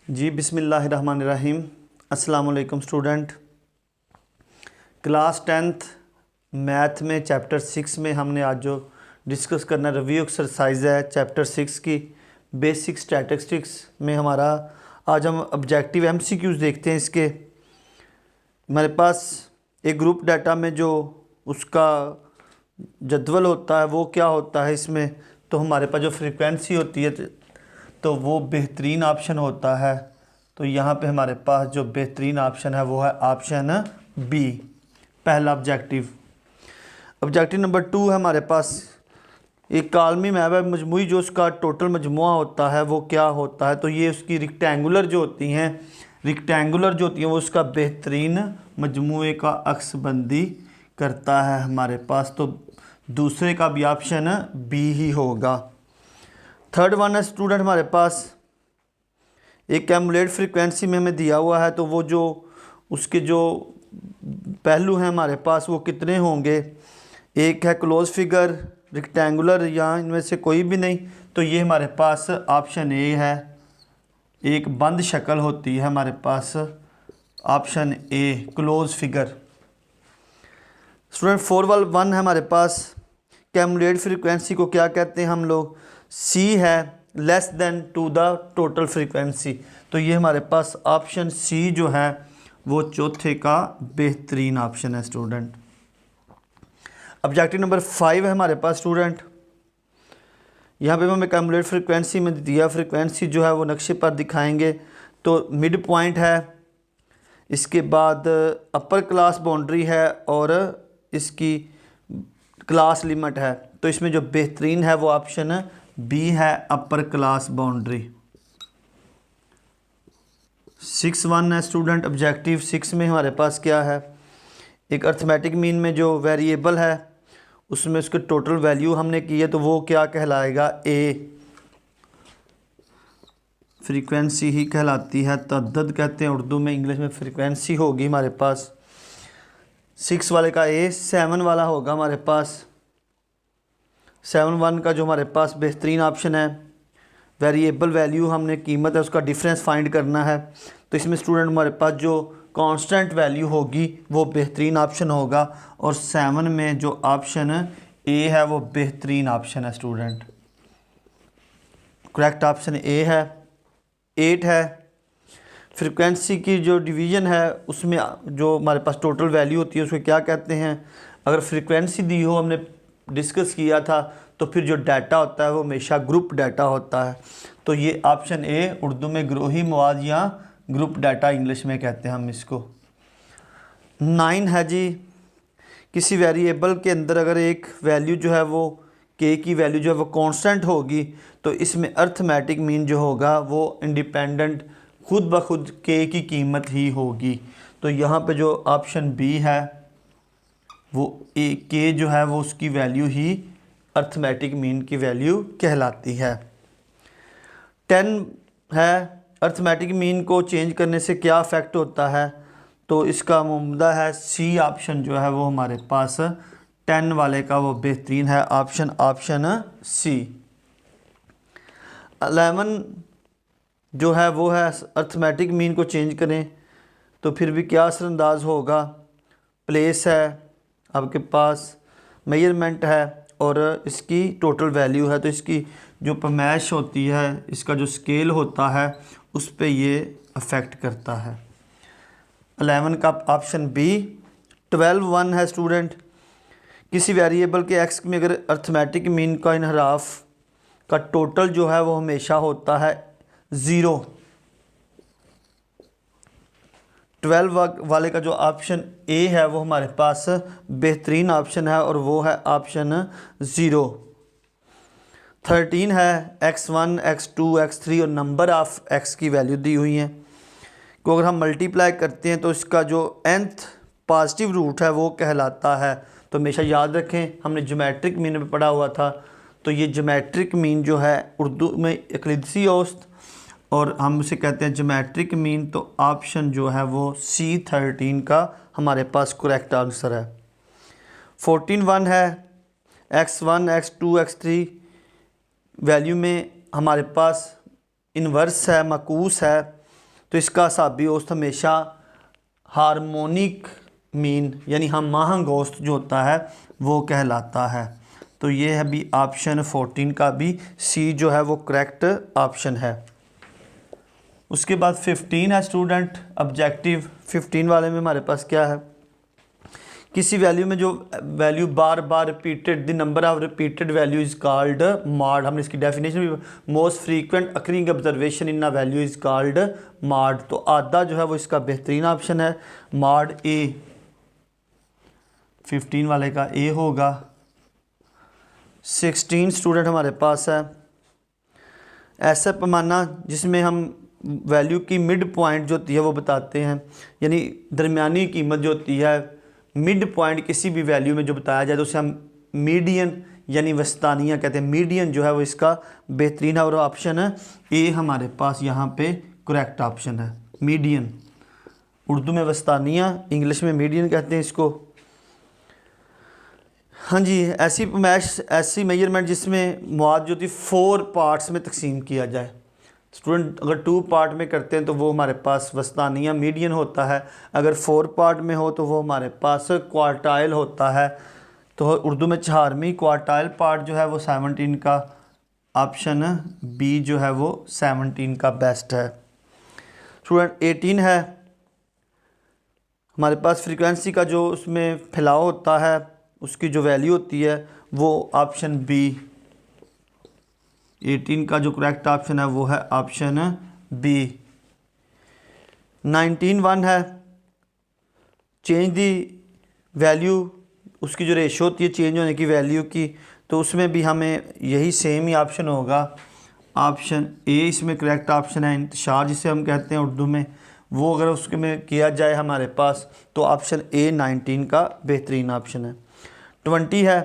जी बिस्मिल्लाहिर्रहमानिर्रहीम। अस्सलाम वालेकुम स्टूडेंट। क्लास 10th मैथ में चैप्टर 6 में हमने आज जो डिस्कस करना रिव्यू एक्सरसाइज है चैप्टर 6 की बेसिक स्टैटिस्टिक्स में हमारा आज हम ऑब्जेक्टिव एमसीक्यूज देखते हैं। इसके हमारे पास एक ग्रुप डाटा में जो उसका जदवल होता है वो क्या होता है इसमें, तो हमारे पास जो फ्रीक्वेंसी होती है तो वो बेहतरीन ऑप्शन होता है। तो यहाँ पे हमारे पास जो बेहतरीन ऑप्शन है वो है ऑप्शन बी, पहला ऑब्जेक्टिव। ऑब्जेक्टिव नंबर 2 है हमारे पास एक कालमी मैप है, मजमूई जो उसका टोटल मजमुआ होता है वो क्या होता है। तो ये उसकी रेक्टेंगुलर जो होती हैं वो उसका बेहतरीन मजमुए का अक्सबंदी करता है हमारे पास। तो दूसरे का भी ऑप्शन बी ही होगा। थर्ड वन है स्टूडेंट हमारे पास एक कैमुलेट फ्रीक्वेंसी में हमें दिया हुआ है, तो वो जो उसके जो पहलू हैं हमारे पास वो कितने होंगे। एक है क्लोज फिगर, रेक्टेंगुलर या इनमें से कोई भी नहीं। तो ये हमारे पास ऑप्शन ए है, एक बंद शक्ल होती है हमारे पास, option A close figure. Student 4 है हमारे पास कैमुलेट फ्रीक्वेंसी को क्या कहते हैं हम लोग, सी है less than to the total frequency. तो ये हमारे पास ऑप्शन सी जो है वो चौथे का बेहतरीन ऑप्शन है स्टूडेंट। ऑब्जेक्टिव नंबर 5 है हमारे पास स्टूडेंट, यहाँ पे हमें कैमुलेट फ्रीक्वेंसी में दिया, फ्रीक्वेंसी जो है वो नक्शे पर दिखाएंगे। तो मिड पॉइंट है, इसके बाद अपर क्लास बाउंड्री है और इसकी क्लास लिमिट है। तो इसमें जो बेहतरीन है वो ऑप्शन बी है, अपर क्लास बाउंड्री। 6 है स्टूडेंट। ऑब्जेक्टिव 6 में हमारे पास क्या है, एक अर्थमेटिक मीन में जो वेरिएबल है उसमें उसके टोटल वैल्यू हमने की है, तो वो क्या कहलाएगा, ए फ्रीक्वेंसी ही कहलाती है। तअद्दुद कहते हैं उर्दू में, इंग्लिश में फ्रीक्वेंसी होगी हमारे पास। 6 वाले का ए, 7 वाला होगा हमारे पास 7 का जो हमारे पास बेहतरीन ऑप्शन है। वेरिएबल वैल्यू हमने कीमत है उसका डिफरेंस फाइंड करना है। तो इसमें स्टूडेंट हमारे पास जो कांस्टेंट वैल्यू होगी वो बेहतरीन ऑप्शन होगा, और 7 में जो ऑप्शन ए है वो बेहतरीन ऑप्शन है स्टूडेंट। करेक्ट ऑप्शन ए है। 8 है फ्रीक्वेंसी की जो डिवीज़न है उसमें जो हमारे पास टोटल वैल्यू होती है उसको क्या कहते हैं। अगर फ्रीक्वेंसी दी हो, हमने डिस्कस किया था, तो फिर जो डाटा होता है वो हमेशा ग्रुप डाटा होता है। तो ये ऑप्शन ए उर्दू में ग्रोही मवाद या ग्रुप डाटा इंग्लिश में कहते हैं हम इसको। 9 है जी, किसी वेरिएबल के अंदर अगर एक वैल्यू जो है वो के की वैल्यू जो है वो कांस्टेंट होगी, तो इसमें अर्थमेटिक मीन जो होगा वो इंडिपेंडेंट खुद ब खुद के की कीमत ही होगी। तो यहाँ पे जो ऑप्शन बी है वो ए के जो है वो उसकी वैल्यू ही अर्थमेटिक मीन की वैल्यू कहलाती है। 10 है अर्थमेटिक मीन को चेंज करने से क्या इफ़ेक्ट होता है, तो इसका मुमदा है सी ऑप्शन जो है वो हमारे पास 10 वाले का वो बेहतरीन है ऑप्शन सी। 11 जो है वो है अर्थमेटिक मीन को चेंज करें तो फिर भी क्या असरअंदाज होगा। प्लेस है आपके पास, मेजरमेंट है और इसकी टोटल वैल्यू है। तो इसकी जो पैमाइश होती है, इसका जो स्केल होता है उस पे ये अफेक्ट करता है। 11 का ऑप्शन बी। 12 है स्टूडेंट, किसी वेरिएबल के एक्स में अगर अर्थमेटिक मीन का इनहराफ का टोटल जो है वो हमेशा होता है 0। 12 वाले का जो ऑप्शन ए है वो हमारे पास बेहतरीन ऑप्शन है और वो है ऑप्शन 0। 13 है x1 x2 x3 और नंबर ऑफ x की वैल्यू दी हुई हैं को अगर हम मल्टीप्लाई करते हैं तो इसका जो nth पॉजिटिव रूट है वो कहलाता है। तो हमेशा याद रखें, हमने ज्योमेट्रिक मीन में पढ़ा हुआ था, तो ये ज्योमेट्रिक मीन जो है उर्दू में इक्लिदसी औसत और हम उसे कहते हैं ज्योमेट्रिक मीन। तो ऑप्शन जो है वो सी 13 का हमारे पास करेक्ट आंसर है। 14 है x1 x2 x3 वैल्यू में हमारे पास इन्वर्स है, मकूस है तो इसका हिसाबी औसत हमेशा हार्मोनिक मीन यानी हम माहंग औसत जो होता है वो कहलाता है। तो ये है भी ऑप्शन 14 का भी सी जो है वो करेक्ट ऑप्शन है। उसके बाद 15 है स्टूडेंट ऑब्जेक्टिव। 15 वाले में हमारे पास क्या है, किसी वैल्यू में जो value bar bar repeated, the number of repeated value is called mod. हमने इसकी डेफिनेशन भी, most frequent occurring observation in a value is called mod. तो आधा जो है वो इसका बेहतरीन ऑप्शन है, मॉड ए 15 वाले का ए होगा। 16 स्टूडेंट हमारे पास है, ऐसा पैमाना जिसमें हम वैल्यू की मिड पॉइंट जो होती है वो बताते हैं, यानी दरमियानी कीमत जो होती है, मिड पॉइंट किसी भी वैल्यू में जो बताया जाए तो उसे हम मीडियन यानी वस्तानिया कहते हैं। मीडियन जो है वो इसका बेहतरीन है और ऑप्शन है ए हमारे पास यहाँ पे करेक्ट ऑप्शन है, मीडियन। उर्दू में वस्तानिया, इंग्लिश में मीडियन कहते हैं इसको। हाँ जी, ऐसी मैश ऐसी मेजरमेंट जिसमें मवाद जो थी 4 पार्ट्स में तकसीम किया जाए। स्टूडेंट अगर 2 पार्ट में करते हैं तो वो हमारे पास वस्तानिया मीडियन होता है, अगर 4 पार्ट में हो तो वो हमारे पास क्वार्टाइल होता है। तो उर्दू में 4वीं क्वार्टाइल पार्ट जो है वो 17 का ऑप्शन बी जो है वो 17 का बेस्ट है। स्टूडेंट 18 है हमारे पास, फ्रीक्वेंसी का जो उसमें फैलाव होता है उसकी जो वैल्यू होती है वो ऑप्शन बी। 18 का जो करेक्ट ऑप्शन है वो है ऑप्शन बी। 19(1) है, चेंज दी वैल्यू, उसकी जो रेशो होती है चेंज होने की वैल्यू की, तो उसमें भी हमें यही सेम ही ऑप्शन होगा, ऑप्शन ए इसमें करेक्ट ऑप्शन है। इंतशार जिसे हम कहते हैं उर्दू में, वो अगर उसके में किया जाए हमारे पास तो ऑप्शन ए 19 का बेहतरीन ऑप्शन है। 20 है,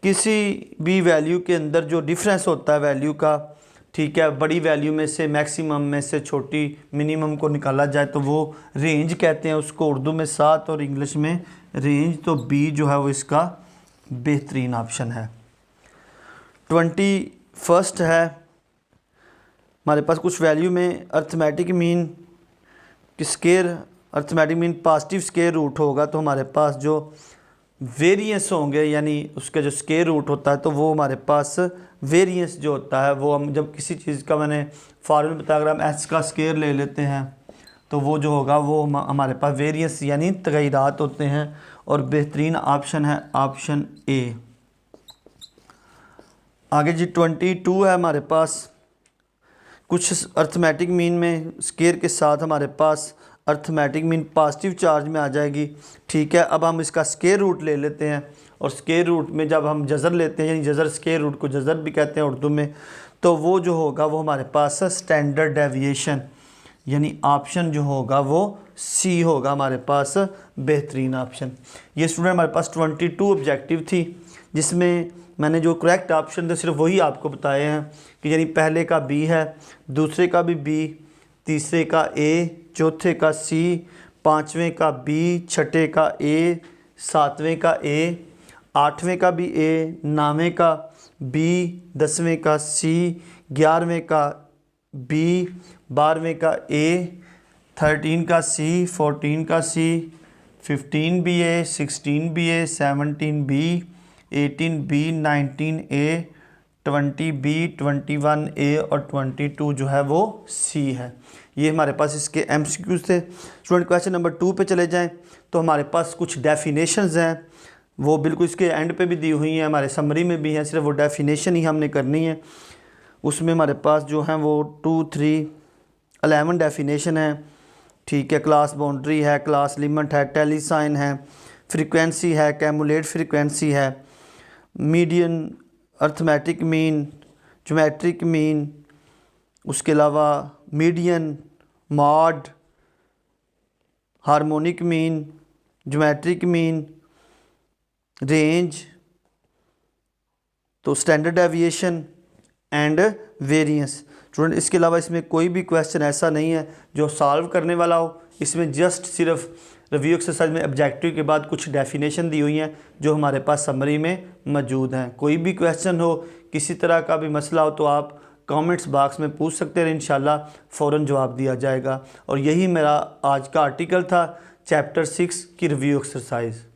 किसी भी वैल्यू के अंदर जो डिफरेंस होता है वैल्यू का, ठीक है, बड़ी वैल्यू में से मैक्सिमम में से छोटी मिनिमम को निकाला जाए तो वो रेंज कहते हैं उसको, उर्दू में 7 और इंग्लिश में रेंज। तो बी जो है वो इसका बेहतरीन ऑप्शन है। 21 है हमारे पास, कुछ वैल्यू में अर्थमेटिक मीन कि square arithmetic mean positive square root होगा तो हमारे पास जो वेरिएंस होंगे यानी उसका जो स्केयर रूट होता है तो वो हमारे पास वेरिएंस जो होता है वो, हम जब किसी चीज़ का मैंने फार्मूला बताया, अगर हम एच का स्केयर ले लेते हैं तो वो जो होगा वो हमारे पास वेरिएंस यानी तगयरात होते हैं। और बेहतरीन ऑप्शन है ऑप्शन ए। आगे जी 22 है हमारे पास, कुछ अर्थमेटिक मीन में स्केयर के साथ हमारे पास अर्थमेटिक मीन पॉजिटिव चार्ज में आ जाएगी, ठीक है। अब हम इसका स्केयर रूट ले लेते हैं और स्केयर रूट में जब हम जज़र लेते हैं, यानी जज़र स्केयर रूट को जज़र भी कहते हैं उर्दू में, तो वो जो होगा वो हमारे पास स्टैंडर्ड डेविएशन, यानी ऑप्शन जो होगा वो सी होगा हमारे पास बेहतरीन ऑप्शन। ये स्टूडेंट हमारे पास 22 ऑब्जेक्टिव थी जिसमें मैंने जो करेक्ट ऑप्शन थे सिर्फ वही आपको बताए हैं कि यानी पहले का बी है, दूसरे का भी बी, तीसरे का ए, चौथे का सी, पाँचवें का बी, छठे का ए, सातवें का ए, आठवें का भी ए, नौवें का बी, 10वें का सी, 11वें का बी, 12वें का ए, 13 का सी, 14 का सी, 15 भी ए, 16 भी ए, 17 बी, 18 बी, 19 ए, 20 बी, 21 ए और 22 जो है वो सी है। ये हमारे पास इसके एमसीक्यूज थे। स्टूडेंट क्वेश्चन नंबर 2 पे चले जाएं तो हमारे पास कुछ डेफिनेशंस हैं, वो बिल्कुल इसके एंड पे भी दी हुई हैं, हमारे समरी में भी हैं, सिर्फ वो डेफिनेशन ही हमने करनी है। उसमें हमारे पास जो हैं वो 2, 3, 11 डेफिनेशन है, ठीक है। क्लास बाउंड्री है, क्लास लिमिट है, टेलीसाइन है, फ्रीक्वेंसी है, कैमुलेट फ्रीक्वेंसी है, median, arithmetic mean, geometric mean, उसके अलावा median, mode, harmonic mean, geometric mean, range, तो standard deviation and variance. Student इसके अलावा इसमें कोई भी क्वेश्चन ऐसा नहीं है जो सॉल्व करने वाला हो, इसमें जस्ट सिर्फ रिव्यू एक्सरसाइज में ऑब्जेक्टिव के बाद कुछ डेफिनेशन दी हुई हैं जो हमारे पास समरी में मौजूद हैं। कोई भी क्वेश्चन हो, किसी तरह का भी मसला हो तो आप कमेंट्स बॉक्स में पूछ सकते हैं, इंशाल्लाह फ़ौरन जवाब दिया जाएगा। और यही मेरा आज का आर्टिकल था, चैप्टर 6 की रिव्यू एक्सरसाइज।